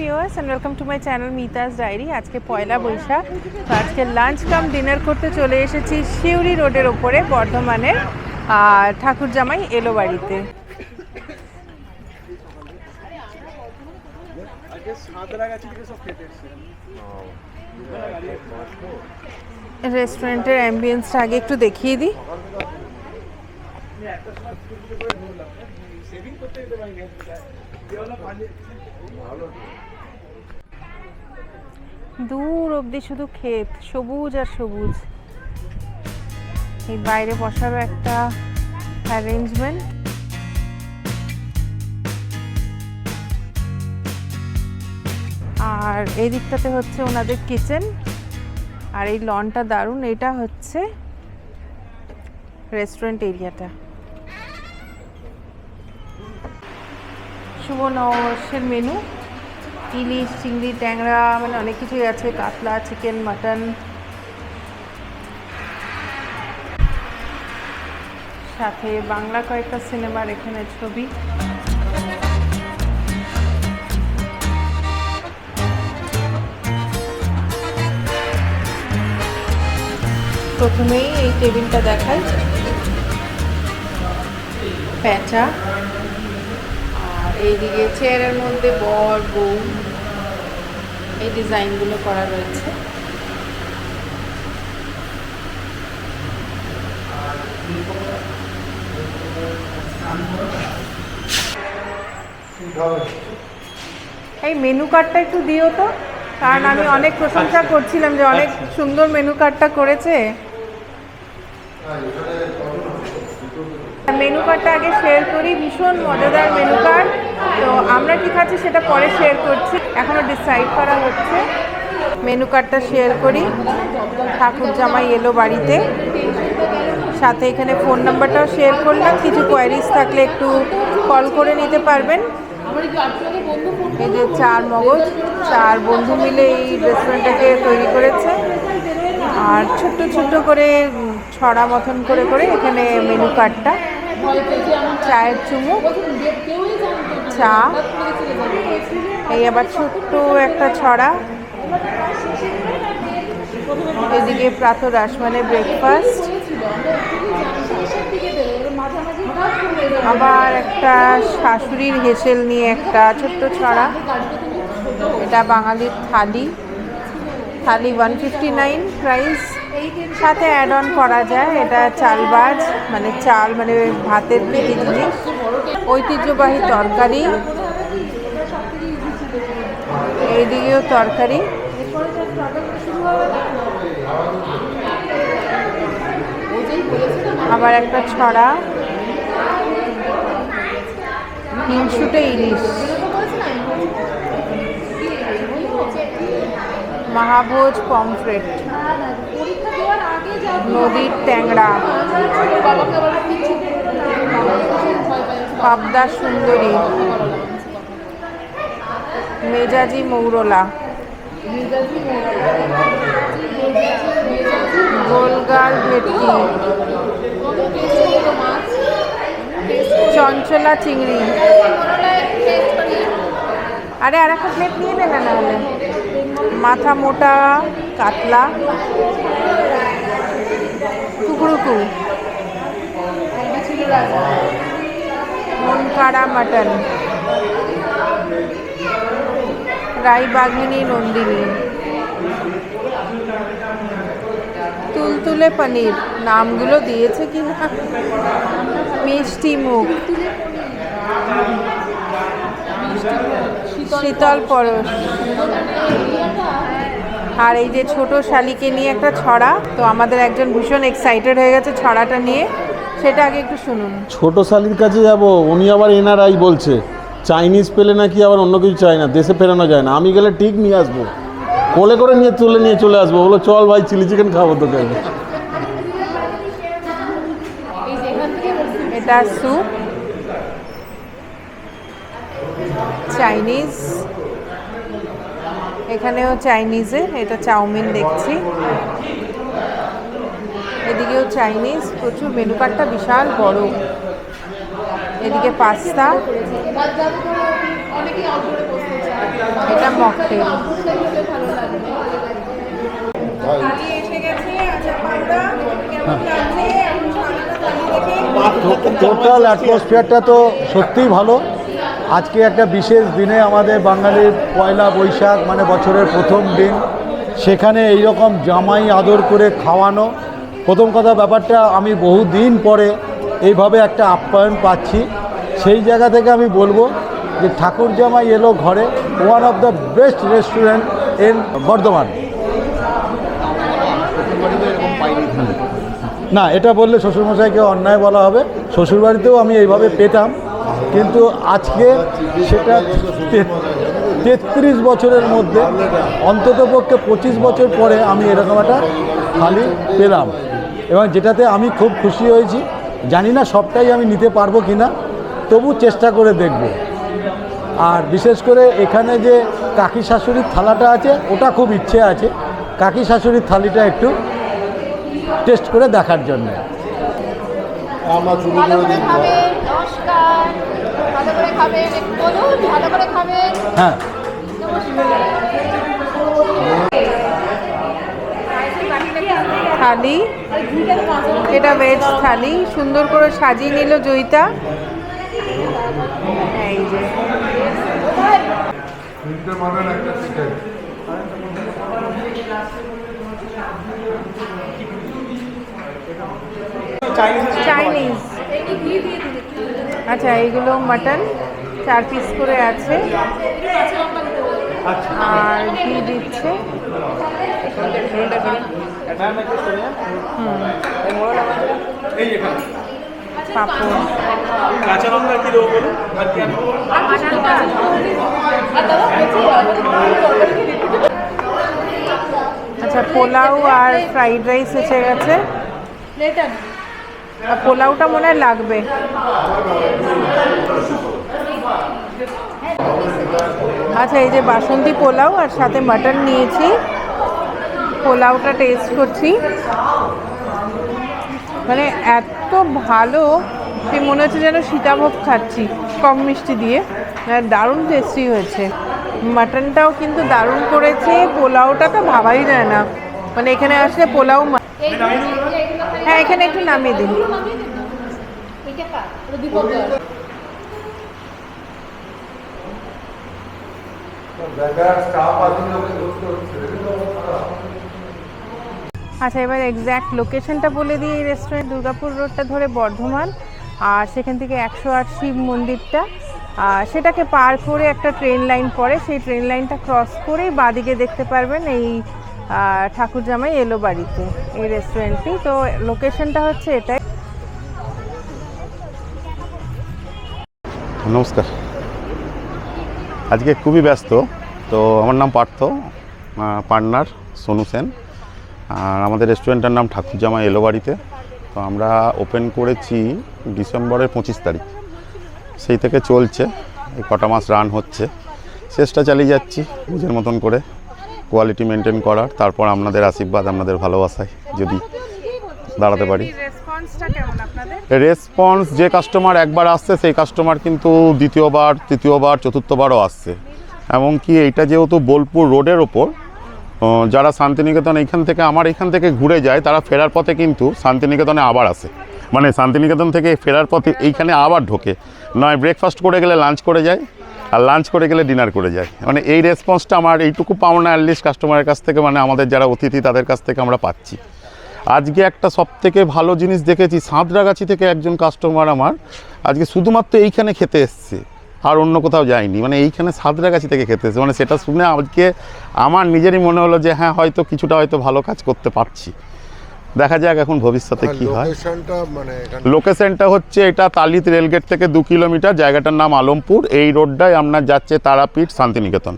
Viewers and welcome to my channel Mita's diary. আজকে পয়লা বৈশাখ, তো আজকে লাঞ্চ কাম ডিনার করতে চলে এসেছি শিউরি রোডের ওপরে বর্ধমানের ঠাকুরজামাই এলো বাড়িতে। রেস্টুরেন্টের অ্যাম্বিয়েন্সটা আগে একটু দেখিয়ে দিই। দূর অবধি শুধু ক্ষেত, সবুজ আর সবুজ। এই বাইরে বসারও একটা অ্যারেঞ্জমেন্ট। আর এই দিকটাতে হচ্ছে ওনাদের কিচেন, আর এই লনটা দারুণ। এটা হচ্ছে রেস্টুরেন্ট এরিয়াটা। শুভ নববর্ষের মেনু, ইলিশ, চিংড়ি, ট্যাংরা, মানে অনেক কিছুই আছে, কাতলা, চিকেন, মাটন, সাথে বাংলা কয়েকটা সিনেমার এখানে ছবি। প্রথমেই এই টেবিলটা দেখাই, প্যাঁচা, আর এইদিকে চেয়ারের মধ্যে বর বউ, এই ডিজাইনগুলো করা রয়েছে। এই মেনু কার্ডটা একটু দিও তো, কারণ আমি অনেক প্রশংসা করছিলাম যে অনেক সুন্দর মেনু কার্ডটা করেছে। মেনু কার্ডটা আগে শেয়ার করি, ভীষণ মজাদার মেনু কার্ড। তো আমরা কি খাচ্ছি সেটা পরে শেয়ার করছি, এখনো ডিসাইড করা হচ্ছে। মেনু কার্ডটা শেয়ার করি। ঠাকুরজামাই এলো বাড়িতে, সাথে এখানে ফোন নাম্বারটাও শেয়ার করলাম, কিছু কোয়ারিজ থাকলে একটু কল করে নিতে পারবেন। এই যে 4 মগজ, 4 বন্ধু মিলে এই রেস্টুরেন্টটাকে তৈরি করেছে। আর ছোট্ট ছোট্ট করে ছড়া মতন করে করে এখানে মেনু কার্ডটা। চায়ের চুমুক, চা, এই আবার ছোট্ট একটা ছড়া। এদিকে প্রাতরাশ মানে ব্রেকফাস্ট, আবার একটা শাশুড়ির হেসেল নিয়ে একটা ছোট্ট ছড়া। এটা বাঙালির থালি, থালি 159 প্রাইস। সাথে অ্যাড অন করা যায়, এটা চালবাজ মানে চাল, মানে ভাতের পিঠি জিনিস। ঐতিহ্যবাহী তরকারি, এইদিকেও তরকারি। আবার একটা ছড়া, হিংসুটে ইলিশ, মহাভোজ পমফ্রেট, নদীর ট্যাংরা, পাবদা সুন্দরী, মেজাজি মৌরলা, গোলগাল ভেটকি, চঞ্চলা চিংড়ি। আরে আর একটা প্লেট নিয়ে নে না, নাহলে মাথা মোটা কাতলা, কুকুরুকু, মনকাড়া মাটন, রায়বাঘিনী নন্দিনী, তুলতুলে পনির, নামগুলো দিয়েছে কি না, মিষ্টি মুখ, শীতল পরশ। আর এই যে ছোট শালিকে নিয়ে একটা ছড়া। তো আমাদের একজন ভীষণ এক্সাইটেড হয়ে গেছে ছড়াটা নিয়ে, সেটা আগে একটু শুনুন। ছোট শালির কাছে যাব, উনি আবার এনআরআই বলছে, চাইনিজ পেলে নাকি আবার অন্য কিছু চাই না, দেশে ফেরানো যায় না। আমি গেলে ঠিক নিয়ে আসবো, কোলে করে নিয়ে চলে আসবো। বলো চল ভাই, চিলি চিকেন খাবো তোকে। এটা স্যুপ, চাইনিজ, এখানেও চাইনিজের, এটা চাউমিন দেখছি। এদিকেও চাইনিজ, প্রচুর। মেনু কার্ডটা বিশাল বড়। এদিকে পাস্তা, এটা মকটেল। এসে গেছে। আচ্ছা পাউডা কেমন লাগছে? টোটাল অ্যাটমসফিয়ারটা তো সত্যিই ভালো। আজকে একটা বিশেষ দিনে আমাদের বাঙালির পয়লা বৈশাখ, মানে বছরের প্রথম দিন, সেখানে এই রকম জামাই আদর করে খাওয়ানো। প্রথম কথা, ব্যাপারটা আমি বহু দিন পরে এইভাবে একটা আপ্যায়ন পাচ্ছি। সেই জায়গা থেকে আমি বলবো যে ঠাকুর জামাই এলো ঘরে, one of the best restaurant in Bardhaman. না, এটা বললে শ্বশুরমশাইকে অন্যায় বলা হবে। শ্বশুরবাড়িতেও আমি এইভাবে পেতাম, কিন্তু আজকে সেটা 33 বছরের মধ্যে অন্ততপক্ষে 25 বছর পরে আমি এরকম একটা থালি পেলাম, এবং যেটাতে আমি খুব খুশি হয়েছি। জানি না সবটাই আমি নিতে পারবো কি না, তবু চেষ্টা করে দেখব। আর বিশেষ করে এখানে যে কাকি শাশুড়ির থালাটা আছে, ওটা খুব ইচ্ছে আছে কাকি শাশুড়ির থালিটা একটু টেস্ট করে দেখার জন্য। আমরা শুরু করে দিই। নমস্কার, ভালো করে খাবেন, একটু বলুন ভালো করে খাবেন। হ্যাঁ, থালি, এটা ভেজ থালি, সুন্দর করে সাজিয়ে নিল জয়িতা। এই যে চাইনিজ। আচ্ছা, এইগুলো মাটন 4 পিস করে আছে, আর ঘি দিচ্ছে। পাপড়, কাঁচা লঙ্কা কি দেবো বলুন? আর কি আনবো? আচ্ছা পোলাও আর ফ্রাইড রাইস এসে গেছে। আর পোলাওটা মনে হয় লাগবে। আচ্ছা, এই যে বাসন্তী পোলাও আর সাথে মাটন নিয়েছি। পোলাওটা টেস্ট করছি, মানে এত ভালো যে মনে হচ্ছে যেন সীতাভোগ খাচ্ছি কম মিষ্টি দিয়ে। দারুণ টেস্টি হয়েছে। মাটনটাও কিন্তু দারুণ করেছে। পোলাওটা তো ভাবাই যায় না, মানে এখানে আসলে পোলাও। হ্যাঁ, এখানে একটু নামিয়ে দিন। আচ্ছা, এবার এক্স্যাক্ট লোকেশনটা বলে দিই। এই রেস্টুরেন্ট দুর্গাপুর রোডটা ধরে বর্ধমান, আর সেখান থেকে 108 শিব মন্দিরটা, সেটাকে পার করে একটা ট্রেন লাইন পড়ে। সেই ট্রেন লাইনটা ক্রস করেই বাঁদিকে দেখতে পারবেন এই ঠাকুর জামাই এলো বাড়িতে, এই রেস্টুরেন্টটি। তো লোকেশনটা হচ্ছে এটাই। নমস্কার, আজকে খুবই ব্যস্ত। তো আমার নাম পার্থ, পার্টনার সোনু সেন। আর আমাদের রেস্টুরেন্টের নাম ঠাকুর জামাই এলো বাড়িতে। তো আমরা ওপেন করেছি ডিসেম্বরের 25 তারিখ। সেই থেকে চলছে, এই কটা মাস রান হচ্ছে। চেষ্টা চালিয়ে যাচ্ছি নিজের মতন করে কোয়ালিটি মেনটেন করার। তারপর আপনাদের আশীর্বাদ, আপনাদের ভালোবাসায় যদি দাঁড়াতে পারি। রেসপন্স, যে কাস্টমার একবার আসছে সেই কাস্টমার কিন্তু দ্বিতীয়বার, তৃতীয়বার, চতুর্থবারও আসছে। এমনকি এইটা যেহেতু বোলপুর রোডের ওপর, যারা শান্তিনিকেতন আমার এইখান থেকে ঘুরে যায়, তারা ফেরার পথে কিন্তু শান্তিনিকেতনে আবার আসে। মানে শান্তিনিকেতন থেকে ফেরার পথে এইখানে আবার ঢোকে, নয় ব্রেকফাস্ট করে গেলে লাঞ্চ করে যায়, আর লাঞ্চ করে গেলে ডিনার করে যায়। মানে এই রেসপন্সটা আমার এইটুকু পাওনা অ্যাটলিস্ট কাস্টমারের কাছ থেকে, মানে আমাদের যারা অতিথি তাদের কাছ থেকে আমরা পাচ্ছি। আজকে একটা সবথেকে ভালো জিনিস দেখেছি, সাঁতরাগাছি থেকে একজন কাস্টমার আমার আজকে শুধুমাত্র এইখানে খেতে এসছে, আর অন্য কোথাও যায়নি। মানে এইখানে সাঁতরাগাছি থেকে খেতে এসছে। মানে সেটা শুনে আজকে আমার নিজেরই মনে হলো যে হ্যাঁ, হয়তো কিছুটা হয়তো ভালো কাজ করতে পারছি। দেখা যাক এখন ভবিষ্যতে কি হয়। লোকেশনটা হচ্ছে এটা তালিত রেলগেট থেকে 2 কিলোমিটার, জায়গাটার নাম আলমপুর। এই রোডটায় আপনার যাচ্ছে তারাপীঠ, শান্তিনিকেতন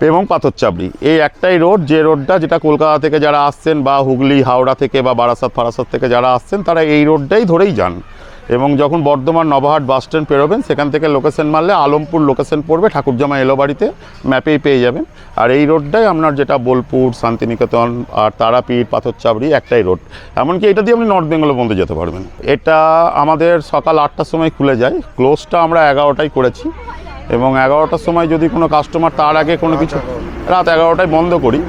এবং পাথরচাবড়ি। এই একটাই রোড, যে রোডটা যেটা কলকাতা থেকে যারা আসছেন, বা হুগলি, হাওড়া থেকে, বা বারাসাত ফারাসাত থেকে যারা আসছেন, তারা এই রোডটাই ধরেই যান। এবং যখন বর্ধমান নবাহাট বাস স্ট্যান্ড পেরোবেন, সেখান থেকে লোকেশন মারলে আলমপুর লোকেশন পড়বে, ঠাকুরজামা এলো বাড়িতে ম্যাপেই পেয়ে যাবেন। আর এই রোডটাই আপনার যেটা বোলপুর, শান্তিনিকেতন আর তারাপীঠ, পাথরচাবড়ি একটাই রোড। এমনকি এটা দিয়ে আপনি নর্থ বেঙ্গল পর্যন্ত যেতে পারবেন। এটা আমাদের সকাল 8টার সময় খুলে যায়, ক্লোজটা আমরা 11টায় করেছি। এবং 11টার সময় যদি কোনো কাস্টমার তার আগে কোনো কিছু, রাত 11টায় বন্ধ করি,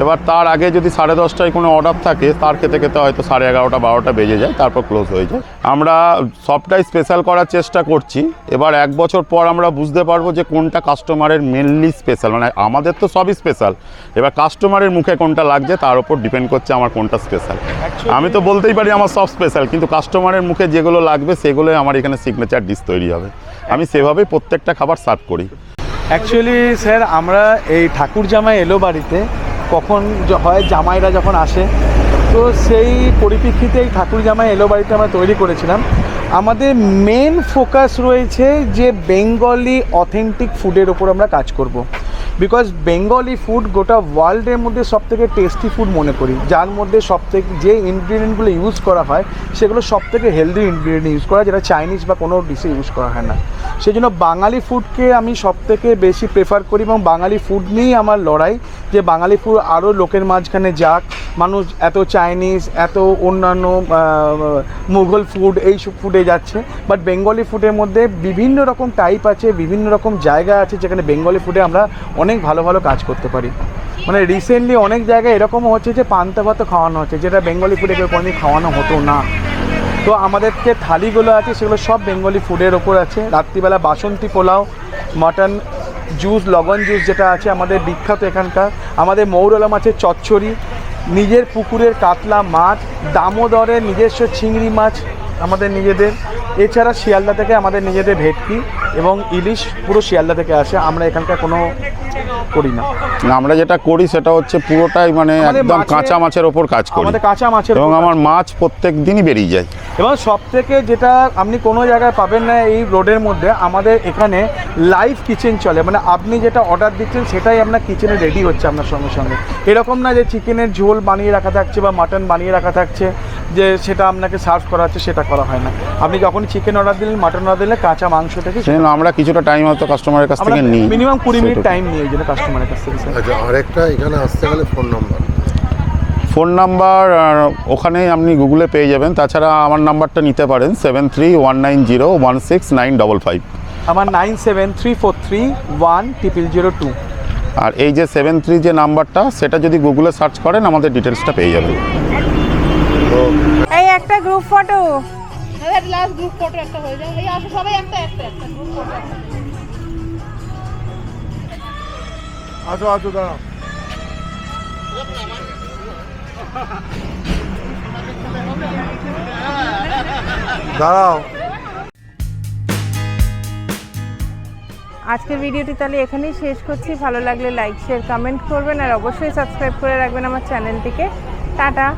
এবার তার আগে যদি 10:30টায় কোনো অর্ডার থাকে, তার খেতে খেতে হয়তো 11:30 12টা বেজে যায়, তারপর ক্লোজ হয়ে যায়। আমরা সবটাই স্পেশাল করার চেষ্টা করছি। এবার 1 বছর পর আমরা বুঝতে পারবো যে কোনটা কাস্টমারের মেনলি স্পেশাল, মানে আমাদের তো সবই স্পেশাল, এবার কাস্টমারের মুখে কোনটা লাগছে তার উপর ডিপেন্ড করছে আমার কোনটা স্পেশাল। আমি তো বলতেই পারি আমার সব স্পেশাল, কিন্তু কাস্টমারের মুখে যেগুলো লাগবে সেগুলোই আমার এখানে সিগনেচার ডিশ তৈরি হবে। আমি সেভাবেই প্রত্যেকটা খাবার সার্ভ করি। অ্যাকচুয়ালি স্যার আমরা এই ঠাকুর জামাই এলো বাড়িতে কখন হয়, জামাইরা যখন আসে, তো সেই পরিপ্রেক্ষিতে এই ঠাকুর জামাই এলো বাড়িতে আমরা তৈরি করেছিলাম। আমাদের মেন ফোকাস রয়েছে যে বেঙ্গলি অথেন্টিক ফুডের ওপর আমরা কাজ করব। বিকজ বেঙ্গলি ফুড গোটা ওয়ার্ল্ডের মধ্যে সবথেকে টেস্টি ফুড মনে করি, যার মধ্যে সবথেকে যে ইনগ্রিডিয়েন্টগুলো ইউজ করা হয় সেগুলো সবথেকে হেলদি ইনগ্রিডিয়েন্ট ইউজ করা, যেটা চাইনিজ বা কোনো ডিশে ইউজ করা হয় না। সেই জন্য বাঙালি ফুডকে আমি সবথেকে বেশি প্রেফার করি এবং বাঙালি ফুড নিয়েই আমার লড়াই, যে বাঙালি ফুড আরও লোকের মাঝখানে যাক। মানুষ এত চাইনিজ, এত অন্যান্য মুঘল ফুড, এইসব ফুডে যাচ্ছে, বাট বেঙ্গলি ফুডের মধ্যে বিভিন্ন রকম টাইপ আছে, বিভিন্ন রকম জায়গা আছে যেখানে বেঙ্গলি ফুডে আমরা অনেক ভালো ভালো কাজ করতে পারি। মানে রিসেন্টলি অনেক জায়গায় এরকমও হচ্ছে যে পান্তা ভাতও খাওয়ানো হচ্ছে, যেটা বেঙ্গলি ফুডে কেউ কোনোদিন খাওয়ানো হতো না। তো আমাদের যে থালিগুলো আছে সেগুলো সব বেঙ্গলি ফুডের ওপর আছে। রাত্রিবেলা বাসন্তী পোলাও, মাটন জুস, লগন জুস যেটা আছে আমাদের বিখ্যাত এখানকার। আমাদের মৌরলা মাছের চচ্চড়ি, নিজের পুকুরের কাতলা মাছ, দামোদরের নিজস্ব চিংড়ি মাছ আমাদের নিজেদের, এছাড়া শিয়ালদা থেকে আমাদের নিজেদের ভেটকি এবং ইলিশ পুরো শিয়ালদা থেকে আসে। আমরা এখানকার কোনো করি না। আমরা যেটা করি সেটা হচ্ছে পুরোটাই মানে একদম কাঁচা মাছের ওপর কাজ করি, আমাদের কাঁচা মাছের এবং আমার মাছ প্রত্যেক দিনই বেরিয়ে যায়। এবং সব থেকে যেটা আপনি কোনো জায়গায় পাবেন না এই রোডের মধ্যে, আমাদের এখানে লাইভ কিচেন চলে। মানে আপনি যেটা অর্ডার দিচ্ছেন সেটাই আপনার কিচেনে রেডি হচ্ছে আপনার সঙ্গে সঙ্গে। এরকম না যে চিকেনের ঝোল বানিয়ে রাখা থাকছে বা মাটন বানিয়ে রাখা থাকছে যে সেটা আপনাকে সার্ভ করা হচ্ছে, সেটা করা হয় না। আপনি যখন চিকেন অর্ডার দিলেন, মাটন অর্ডার দিলে কাঁচা মাংস থেকে সেই জন্য আমরা কিছুটা টাইম হয়তো কাস্টমারের কাছ থেকে নিই, মিনিমাম 20 মিনিট টাইম নিয়ে এই জন্য কাস্টমারের কাছ থেকে। আচ্ছা, আরেকটা এখানে আসতে গেলে ফোন নাম্বার ওখানেই আপনি গুগলে পেয়ে যাবেন। তাছাড়া আমার নাম্বারটা নিতে পারেন 7319016955। আমার 9734310002। আর এই যে 73 যে নাম্বারটা, সেটা যদি গুগলে সার্চ করেন আমাদের ডিটেলসটা পেয়ে যাবেন। এই একটা group photo, last group photo একটা হয়ে যায়। এই আসো সবাই একটা একটা একটা গ্রুপ ফটো। আসো দাঁড়াও। দাঁড়াও। আজকের ভিডিওটি তাহলে এখানেই শেষ করছি। ভালো লাগলে লাইক, শেয়ার, কমেন্ট করবেন আর অবশ্যই সাবস্ক্রাইব করে রাখবেন আমার চ্যানেলটিকে। টাটা।